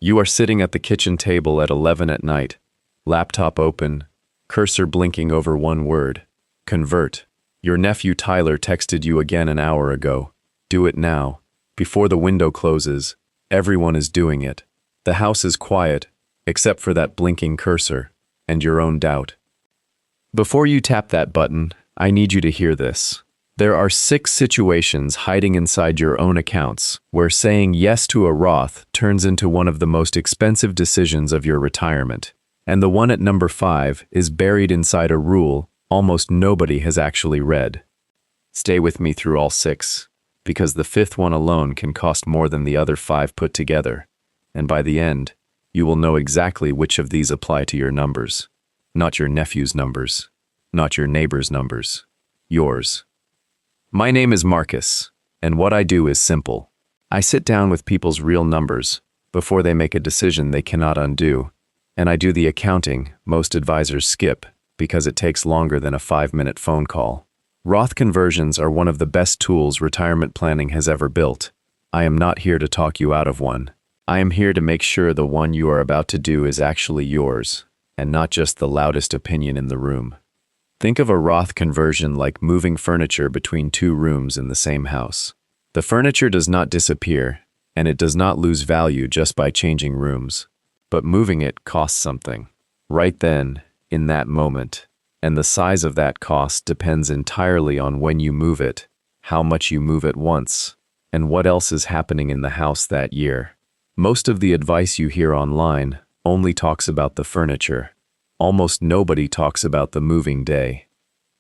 You are sitting at the kitchen table at 11 at night, laptop open, cursor blinking over one word, convert. Your nephew Tyler texted you again an hour ago. Do it now. Before the window closes, everyone is doing it. The house is quiet, except for that blinking cursor, and your own doubt. Before you tap that button, I need you to hear this. There are 6 situations hiding inside your own accounts where saying yes to a Roth turns into one of the most expensive decisions of your retirement. And the one at number 5 is buried inside a rule almost nobody has actually read. Stay with me through all 6, because the 5th one alone can cost more than the other 5 put together. And by the end, you will know exactly which of these apply to your numbers. Not your nephew's numbers, not your neighbor's numbers, yours. My name is Marcus, and what I do is simple. I sit down with people's real numbers before they make a decision they cannot undo, and I do the accounting most advisors skip because it takes longer than a 5-minute phone call. Roth conversions are one of the best tools retirement planning has ever built. I am not here to talk you out of one. I am here to make sure the one you are about to do is actually yours, and not just the loudest opinion in the room. Think of a Roth conversion like moving furniture between 2 rooms in the same house. The furniture does not disappear, and it does not lose value just by changing rooms. But moving it costs something. Right then, in that moment. And the size of that cost depends entirely on when you move it, how much you move at once, and what else is happening in the house that year. Most of the advice you hear online only talks about the furniture. Almost nobody talks about the moving day.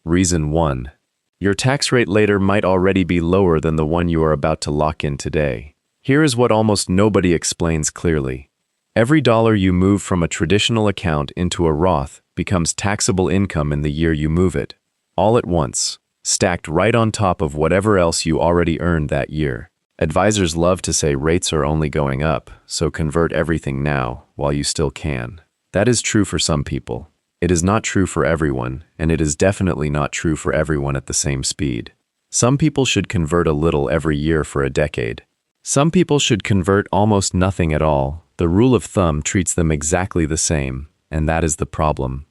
Reason 1. Your tax rate later might already be lower than the one you are about to lock in today. Here is what almost nobody explains clearly. Every dollar you move from a traditional account into a Roth becomes taxable income in the year you move it, all at once, stacked right on top of whatever else you already earned that year. Advisors love to say rates are only going up, so convert everything now while you still can. That is true for some people. It is not true for everyone, and it is definitely not true for everyone at the same speed. Some people should convert a little every year for a decade. Some people should convert almost nothing at all. The rule of thumb treats them exactly the same, and that is the problem.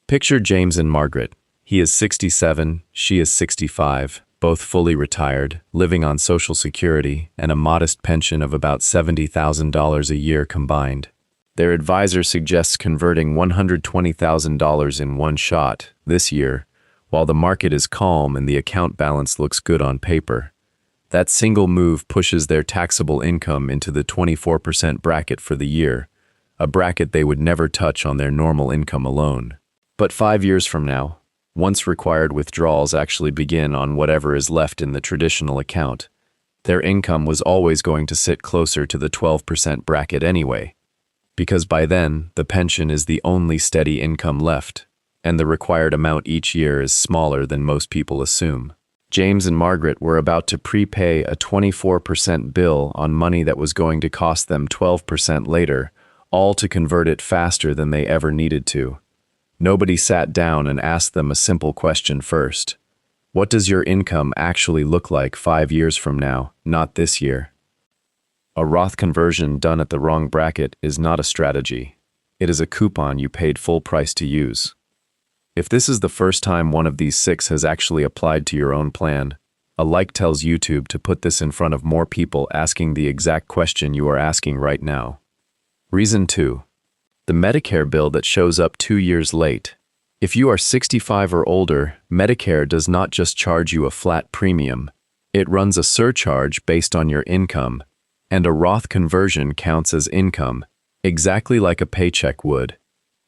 Picture James and Margaret. He is 67, she is 65, both fully retired, living on Social Security and a modest pension of about $70,000 a year combined. Their advisor suggests converting $120,000 in one shot this year, while the market is calm and the account balance looks good on paper. That single move pushes their taxable income into the 24% bracket for the year, a bracket they would never touch on their normal income alone. But 5 years from now, once required withdrawals actually begin on whatever is left in the traditional account, their income was always going to sit closer to the 12% bracket anyway, because by then the pension is the only steady income left, and the required amount each year is smaller than most people assume. James and Margaret were about to prepay a 24% bill on money that was going to cost them 12% later, all to convert it faster than they ever needed to. Nobody sat down and asked them a simple question first. What does your income actually look like 5 years from now, not this year? A Roth conversion done at the wrong bracket is not a strategy. It is a coupon you paid full price to use. If this is the first time one of these 6 has actually applied to your own plan, a like tells YouTube to put this in front of more people asking the exact question you are asking right now. Reason 2. The Medicare bill that shows up 2 years late. If you are 65 or older, Medicare does not just charge you a flat premium. It runs a surcharge based on your income, and a Roth conversion counts as income, exactly like a paycheck would.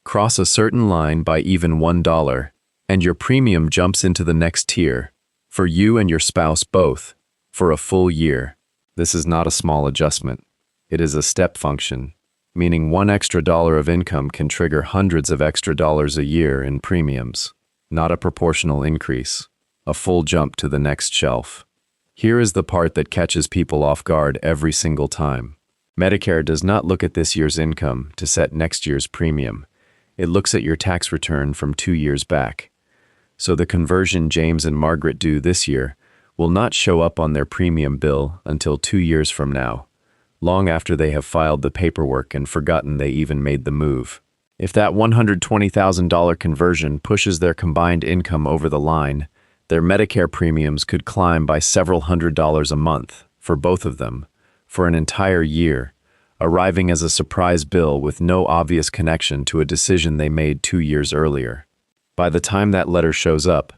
Cross a certain line by even $1, and your premium jumps into the next tier, for you and your spouse both, for a full year. This is not a small adjustment. It is a step function, meaning $1 extra of income can trigger hundreds of extra dollars a year in premiums, not a proportional increase, a full jump to the next shelf. Here is the part that catches people off guard every single time. Medicare does not look at this year's income to set next year's premium. It looks at your tax return from 2 years back. So the conversion James and Margaret do this year will not show up on their premium bill until 2 years from now. long after they have filed the paperwork and forgotten they even made the move. If that $120,000 conversion pushes their combined income over the line, their Medicare premiums could climb by several $100s a month for both of them for an entire year, arriving as a surprise bill with no obvious connection to a decision they made 2 years earlier. By the time that letter shows up,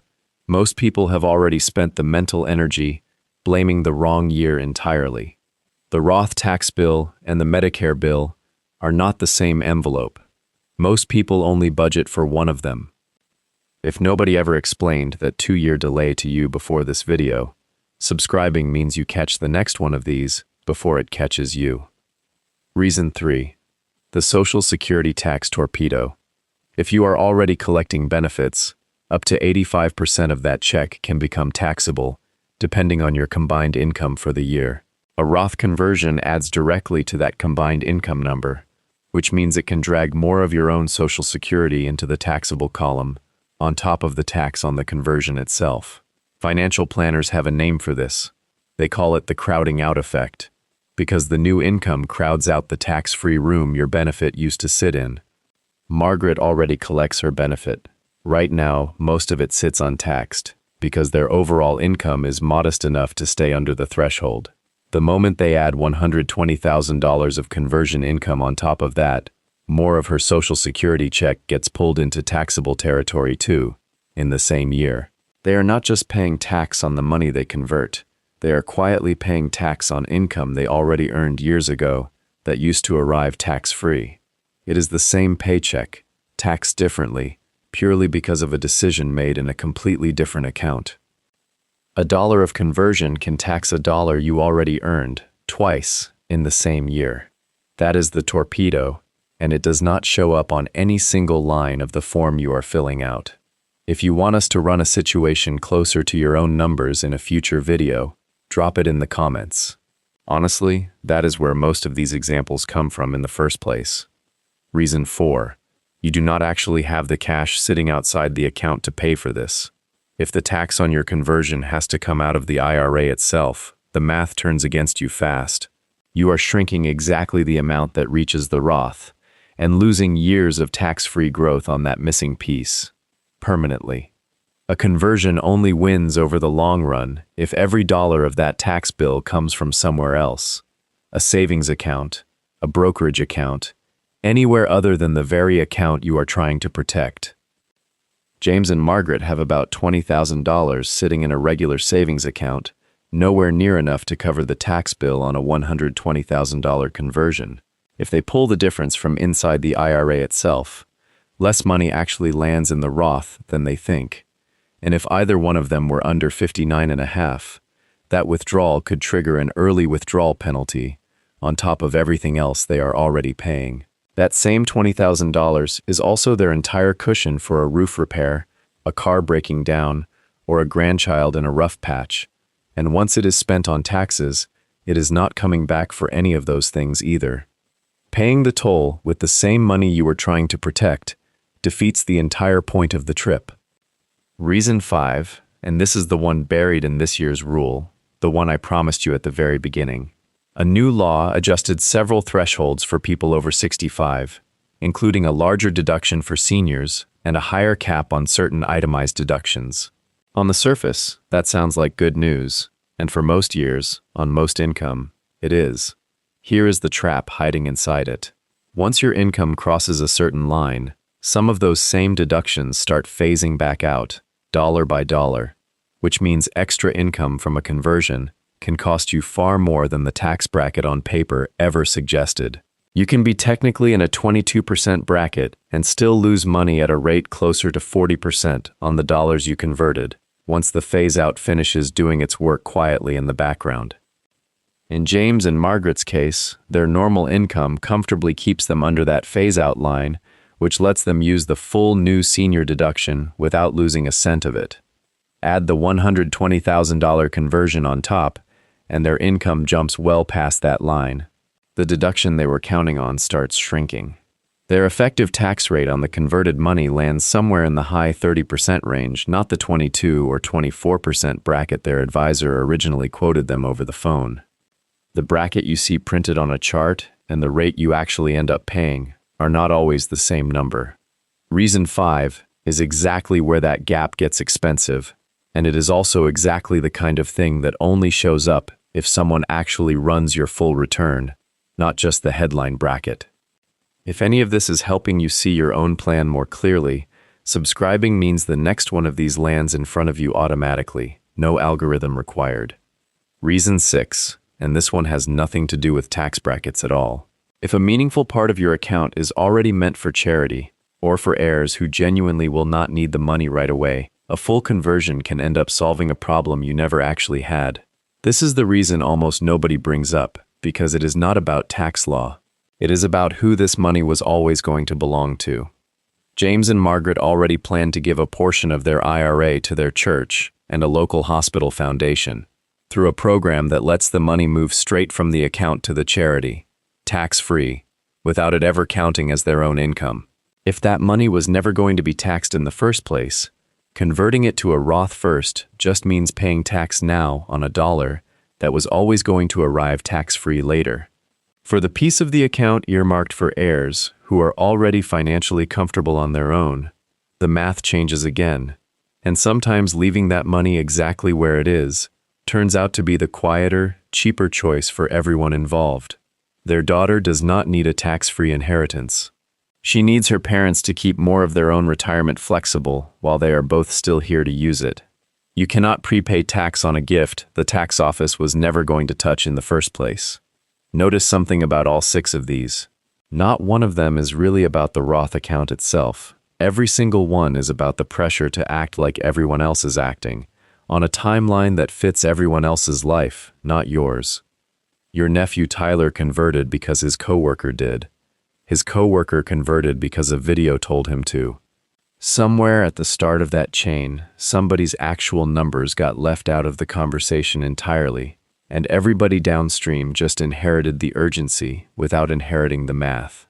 most people have already spent the mental energy blaming the wrong year entirely. The Roth tax bill and the Medicare bill are not the same envelope. Most people only budget for one of them. If nobody ever explained that 2-year delay to you before this video, subscribing means you catch the next one of these before it catches you. Reason 3. The Social Security tax torpedo. If you are already collecting benefits, up to 85% of that check can become taxable, depending on your combined income for the year. A Roth conversion adds directly to that combined income number, which means it can drag more of your own Social Security into the taxable column, on top of the tax on the conversion itself. Financial planners have a name for this. They call it the crowding out effect, because the new income crowds out the tax-free room your benefit used to sit in. Margaret already collects her benefit. Right now, most of it sits untaxed, because their overall income is modest enough to stay under the threshold. The moment they add $120,000 of conversion income on top of that, more of her Social Security check gets pulled into taxable territory too, in the same year. They are not just paying tax on the money they convert. They are quietly paying tax on income they already earned years ago that used to arrive tax-free. It is the same paycheck, taxed differently, purely because of a decision made in a completely different account. $1 of conversion can tax $1 you already earned, twice, in the same year. That is the torpedo, and it does not show up on any single line of the form you are filling out. If you want us to run a situation closer to your own numbers in a future video, drop it in the comments. Honestly, that is where most of these examples come from in the first place. Reason 4. You do not actually have the cash sitting outside the account to pay for this. If the tax on your conversion has to come out of the IRA itself, the math turns against you fast. You are shrinking exactly the amount that reaches the Roth, and losing years of tax-free growth on that missing piece, permanently. A conversion only wins over the long run if every dollar of that tax bill comes from somewhere else, a savings account, a brokerage account, anywhere other than the very account you are trying to protect. James and Margaret have about $20,000 sitting in a regular savings account, nowhere near enough to cover the tax bill on a $120,000 conversion. If they pull the difference from inside the IRA itself, less money actually lands in the Roth than they think. And if either one of them were under 59.5, that withdrawal could trigger an early withdrawal penalty on top of everything else they are already paying. That same $20,000 is also their entire cushion for a roof repair, a car breaking down, or a grandchild in a rough patch. And once it is spent on taxes, it is not coming back for any of those things either. Paying the toll with the same money you were trying to protect defeats the entire point of the trip. Reason 5, and this is the one buried in this year's rule, the one I promised you at the very beginning. A new law adjusted several thresholds for people over 65, including a larger deduction for seniors and a higher cap on certain itemized deductions. On the surface, that sounds like good news, and for most years, on most income, it is. Here is the trap hiding inside it. Once your income crosses a certain line, some of those same deductions start phasing back out, dollar by dollar, which means extra income from a conversion can cost you far more than the tax bracket on paper ever suggested. You can be technically in a 22% bracket and still lose money at a rate closer to 40% on the dollars you converted, once the phase-out finishes doing its work quietly in the background. In James and Margaret's case, their normal income comfortably keeps them under that phase-out line, which lets them use the full new senior deduction without losing a cent of it. Add the $120,000 conversion on top, and their income jumps well past that line. The deduction they were counting on starts shrinking. Their effective tax rate on the converted money lands somewhere in the high 30% range, not the 22 or 24% bracket their advisor originally quoted them over the phone. The bracket you see printed on a chart and the rate you actually end up paying are not always the same number. Reason 5 is exactly where that gap gets expensive, and it is also exactly the kind of thing that only shows up if someone actually runs your full return, not just the headline bracket. If any of this is helping you see your own plan more clearly, subscribing means the next one of these lands in front of you automatically, no algorithm required. Reason 6, and this one has nothing to do with tax brackets at all. If a meaningful part of your account is already meant for charity, or for heirs who genuinely will not need the money right away, a full conversion can end up solving a problem you never actually had. This is the reason almost nobody brings up, because it is not about tax law. It is about who this money was always going to belong to. James and Margaret already planned to give a portion of their IRA to their church and a local hospital foundation, through a program that lets the money move straight from the account to the charity, tax-free, without it ever counting as their own income. If that money was never going to be taxed in the first place, converting it to a Roth first just means paying tax now on a dollar that was always going to arrive tax-free later. For the piece of the account earmarked for heirs who are already financially comfortable on their own, the math changes again, and sometimes leaving that money exactly where it is turns out to be the quieter, cheaper choice for everyone involved. Their daughter does not need a tax-free inheritance. She needs her parents to keep more of their own retirement flexible while they are both still here to use it. You cannot prepay tax on a gift the tax office was never going to touch in the first place. Notice something about all 6 of these. Not one of them is really about the Roth account itself. Every single one is about the pressure to act like everyone else is acting, on a timeline that fits everyone else's life, not yours. Your nephew Tyler converted because his coworker did. His coworker converted because a video told him to. Somewhere at the start of that chain, somebody's actual numbers got left out of the conversation entirely, and everybody downstream just inherited the urgency without inheriting the math.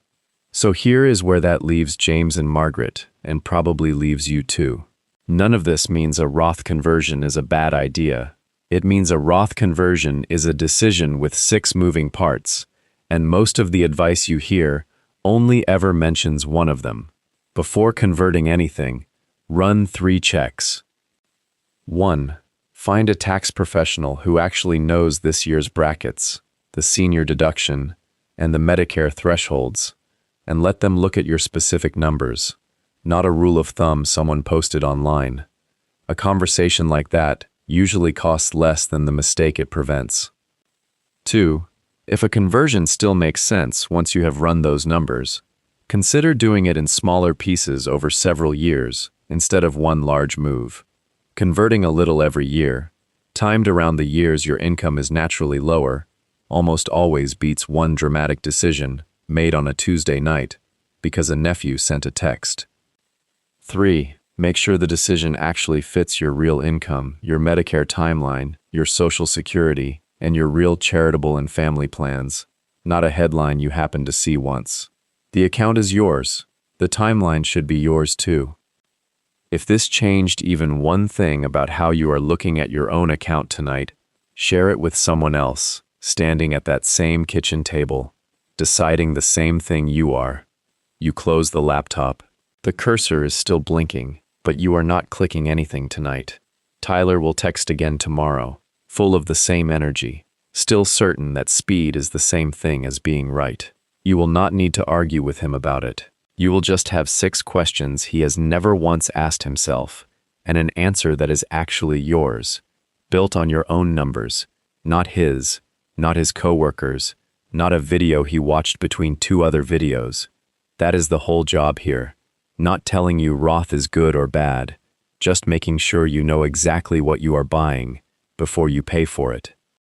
So here is where that leaves James and Margaret, and probably leaves you too. None of this means a Roth conversion is a bad idea. It means a Roth conversion is a decision with 6 moving parts, and most of the advice you hear only ever mentions one of them. Before converting anything, run 3 checks. 1. Find a tax professional who actually knows this year's brackets, the senior deduction, and the Medicare thresholds, and let them look at your specific numbers, not a rule of thumb someone posted online. A conversation like that usually costs less than the mistake it prevents. 2. If a conversion still makes sense once you have run those numbers, consider doing it in smaller pieces over several years instead of one large move. Converting a little every year, timed around the years your income is naturally lower, almost always beats one dramatic decision made on a Tuesday night because a nephew sent a text. 3. Make sure the decision actually fits your real income, your Medicare timeline, your Social Security, and your real charitable and family plans, not a headline you happened to see once. The account is yours. The timeline should be yours too. If this changed even one thing about how you are looking at your own account tonight, share it with someone else, standing at that same kitchen table, deciding the same thing you are. You close the laptop. The cursor is still blinking, but you are not clicking anything tonight. Tyler will text again tomorrow, full of the same energy, still certain that speed is the same thing as being right. You will not need to argue with him about it. You will just have 6 questions he has never once asked himself, and an answer that is actually yours, built on your own numbers, not his coworkers, not a video he watched between 2 other videos. That is the whole job here. Not telling you Roth is good or bad, just making sure you know exactly what you are buying before you pay for it.